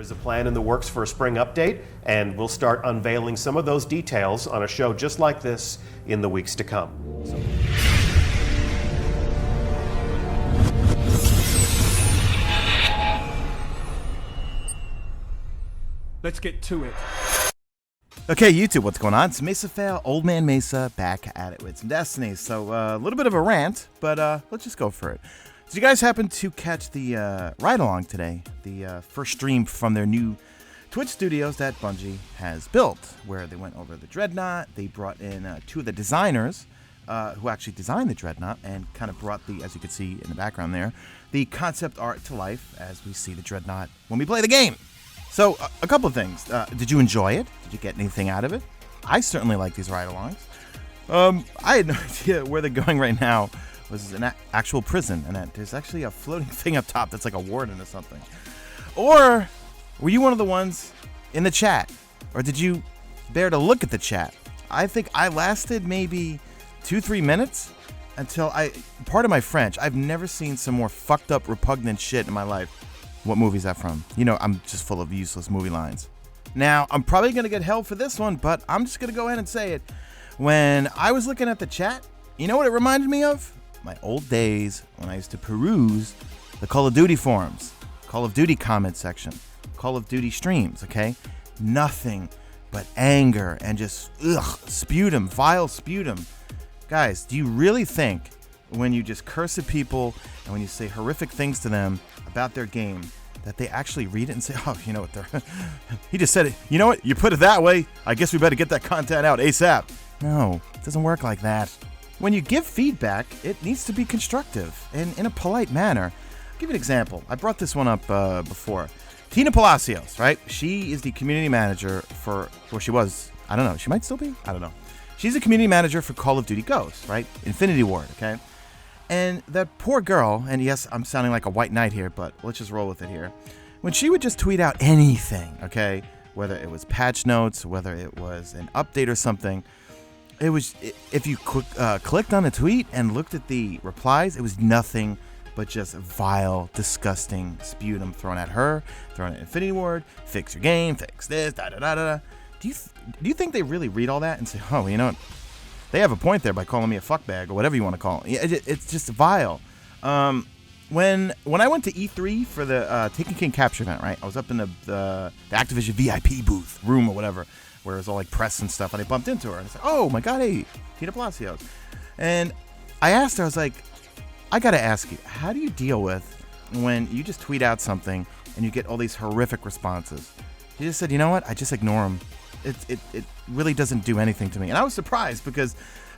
is a plan in the works for a spring update, and we'll start unveiling some of those details on a show just like this in the weeks to come. Let's get to it. Okay, YouTube, what's going on? It's Mesa Fail, Old Man Mesa, back at it with some Destiny. So, a little bit of a rant, but let's just go for it. Did you guys happen to catch the Ride Along today? The first stream from their new Twitch studios that Bungie has built, where they went over the Dreadnaught. They brought in two of the designers who actually designed the Dreadnaught and kind of brought the, as you can see in the background there, the concept art to life as we see the Dreadnaught when we play the game. So, a couple of things. Did you enjoy it? Did you get anything out of it? I certainly like these ride-alongs. I had no idea where they're going right now was an actual prison, and that there's actually a floating thing up top that's like a warden or something. Or were you one of the ones in the chat? Or did you dare to look at the chat? I think I lasted maybe 2-3 minutes until pardon my French, I've never seen some more fucked up, repugnant shit in my life. What movie is that from? You know, I'm just full of useless movie lines. Now, I'm probably going to get hell for this one, but I'm just going to go ahead and say it. When I was looking at the chat, you know what it reminded me of? My old days when I used to peruse the Call of Duty forums, Call of Duty comment section, Call of Duty streams, okay? Nothing but anger and just, sputum, vile sputum. Guys, do you really think when you just curse at people and when you say horrific things to them about their game, that they actually read it and say, oh, you know what, he just said it. You know what, you put it that way, I guess we better get that content out ASAP. No, it doesn't work like that. When you give feedback, it needs to be constructive and in a polite manner. I'll give you an example. I brought this one up before. Tina Palacios, right? She is the community manager for, well, she was, I don't know, she might still be? I don't know. She's the community manager for Call of Duty Ghosts, right? Infinity Ward, okay? And that poor girl, and yes, I'm sounding like a white knight here, but let's just roll with it here. When she would just tweet out anything, okay, whether it was patch notes, whether it was an update or something, it was, if you clicked on the tweet and looked at the replies, it was nothing but just vile, disgusting sputum thrown at her, thrown at Infinity Ward, fix your game, fix this, da-da-da-da-da. Do you think they really read all that and say, oh, you know what? They have a point there by calling me a fuckbag or whatever you want to call it. It's just vile. When I went to E3 for the Taken King Capture event, right? I was up in the Activision VIP booth room or whatever, where it was all like press and stuff, and I bumped into her and I said, "Oh my God, hey, Tina Palacios." And I asked her, I was like, "I gotta ask you, how do you deal with when you just tweet out something and you get all these horrific responses?" She just said, "You know what? I just ignore them. It really doesn't do anything to me." And I was surprised because,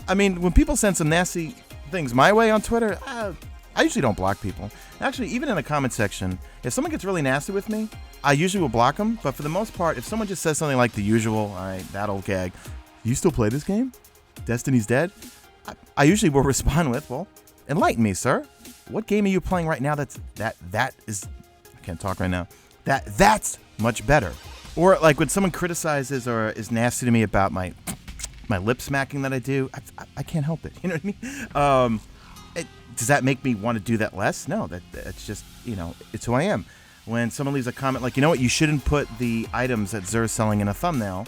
I mean, when people send some nasty things my way on Twitter, I usually don't block people. Actually, even in the comment section, if someone gets really nasty with me, I usually will block them. But for the most part, if someone just says something like the usual, all right, that old gag, "You still play this game? Destiny's dead?" I usually will respond with, "Well, enlighten me, sir. What game are you playing right now that is, I can't talk right now, that's much better?" Or like when someone criticizes or is nasty to me about my lip smacking that I do, I can't help it. You know what I mean? Does that make me want to do that less? No, that's just, you know, it's who I am. When someone leaves a comment like, "You know what, you shouldn't put the items that Zer's selling in a thumbnail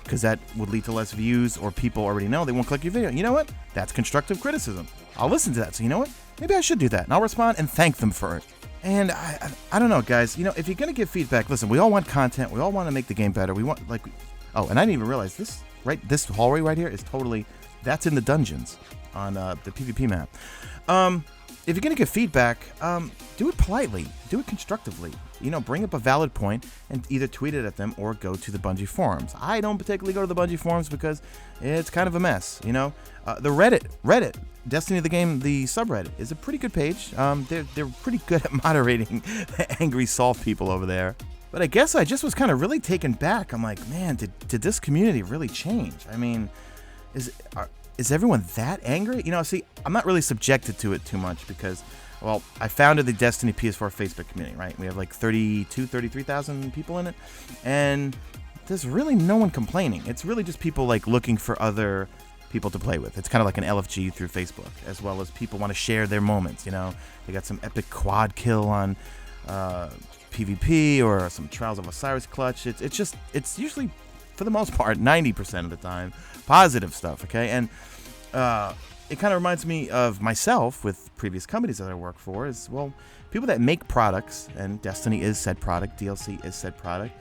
because that would lead to less views or people already know they won't click your video." You know what? That's constructive criticism. I'll listen to that. So you know what? Maybe I should do that. And I'll respond and thank them for it. And I don't know, guys. You know, if you're going to give feedback, listen, we all want content. We all want to make the game better. We want, like, oh, and I didn't even realize this, right? This hallway right here is totally, that's in the dungeons on the PvP map. If you're going to give feedback, do it politely. Do it constructively. You know, bring up a valid point and either tweet it at them or go to the Bungie forums. I don't particularly go to the Bungie forums because it's kind of a mess, you know. The Reddit, Destiny the Game, the subreddit, is a pretty good page. They're pretty good at moderating angry salt people over there. But I guess I just was kind of really taken back. I'm like, man, did this community really change? I mean, is everyone that angry? You know, see, I'm not really subjected to it too much because, well, I founded the Destiny PS4 Facebook community, right? We have like 33,000 people in it. And there's really no one complaining. It's really just people like looking for other people to play with. It's kind of like an LFG through Facebook, as well as people want to share their moments, you know. They got some epic quad kill on PvP or some Trials of Osiris clutch. It's usually, for the most part, 90% of the time, positive stuff, okay? And it kind of reminds me of myself with previous companies that I work for is, well, people that make products, and Destiny is said product, DLC is said product,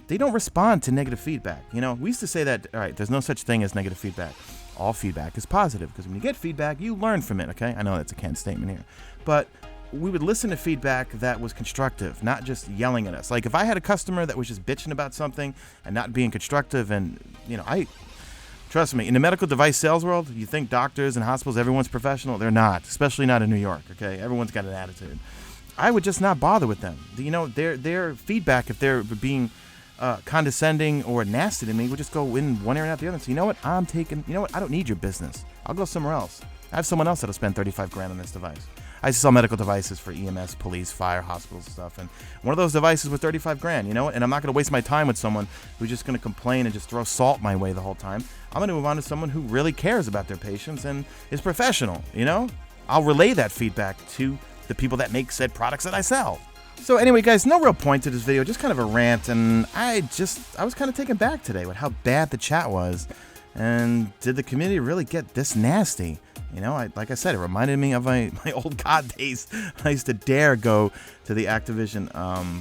they don't respond to negative feedback. You know, we used to say that, all right, there's no such thing as negative feedback. All feedback is positive, because when you get feedback, you learn from it, okay? I know that's a canned statement here. But we would listen to feedback that was constructive, not just yelling at us. Like, if I had a customer that was just bitching about something and not being constructive, and, you know, trust me, in the medical device sales world, you think doctors and hospitals, everyone's professional. They're not, especially not in New York, okay? Everyone's got an attitude. I would just not bother with them. You know, their feedback, if they're being condescending or nasty to me, would just go in one ear and out the other. So, you know what? I don't need your business. I'll go somewhere else. I have someone else that'll spend 35 grand on this device. I used to sell medical devices for EMS, police, fire, hospitals, and stuff. And one of those devices was 35 grand, you know? And I'm not going to waste my time with someone who's just going to complain and just throw salt my way the whole time. I'm going to move on to someone who really cares about their patients and is professional, you know? I'll relay that feedback to the people that make said products that I sell. So anyway, guys, no real point to this video, just kind of a rant, and I was kind of taken back today with how bad the chat was. And did the community really get this nasty? You know, like I said, it reminded me of my old COD days. I used to dare go to the Activision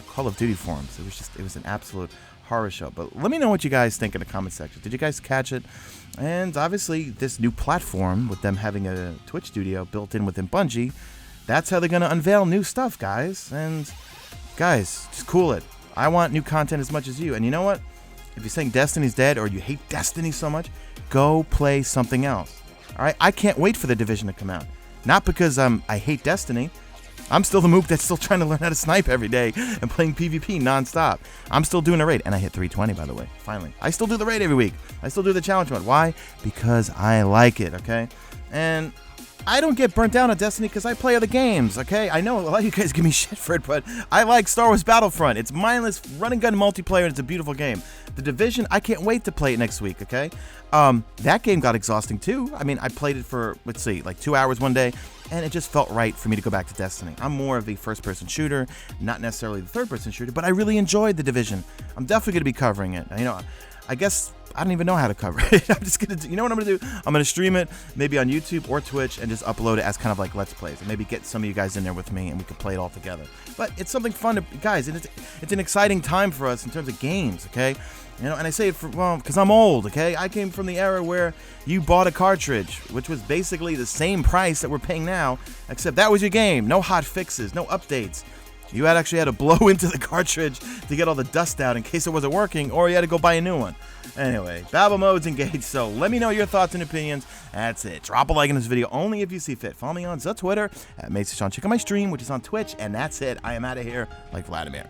Call of Duty forums. It was an absolute horror show. But let me know what you guys think in the comment section. Did you guys catch it? And obviously, this new platform, with them having a Twitch studio built in within Bungie, that's how they're going to unveil new stuff, guys. And guys, just cool it. I want new content as much as you. And you know what? If you're saying Destiny's dead or you hate Destiny so much, go play something else. All right? I can't wait for The Division to come out. Not because I hate Destiny. I'm still the moob that's still trying to learn how to snipe every day and playing PvP nonstop. I'm still doing a raid. And I hit 320, by the way. Finally. I still do the raid every week. I still do the challenge mode. Why? Because I like it, okay? And I don't get burnt down on Destiny because I play other games, okay? I know a lot of you guys give me shit for it, but I like Star Wars Battlefront. It's mindless, run-and-gun multiplayer, and it's a beautiful game. The Division, I can't wait to play it next week, okay? That game got exhausting, too. I mean, I played it for, let's see, like 2 hours one day, and it just felt right for me to go back to Destiny. I'm more of a first-person shooter, not necessarily the third-person shooter, but I really enjoyed The Division. I'm definitely going to be covering it. You know, I guess I don't even know how to cover it. I'm just going to, you know what I'm going to do? I'm going to stream it maybe on YouTube or Twitch and just upload it as kind of like Let's Plays. And maybe get some of you guys in there with me and we can play it all together. But it's something fun to, guys, it's an exciting time for us in terms of games, okay? You know, and I say it for, well, because I'm old, okay? I came from the era where you bought a cartridge, which was basically the same price that we're paying now, except that was your game. No hot fixes, no updates. You actually had to blow into the cartridge to get all the dust out in case it wasn't working, or you had to go buy a new one. Anyway, Babel mode's engaged, so let me know your thoughts and opinions. That's it. Drop a like in this video only if you see fit. Follow me on the Twitter at Mesa. Check out my stream, which is on Twitch, and that's it. I am out of here like Vladimir.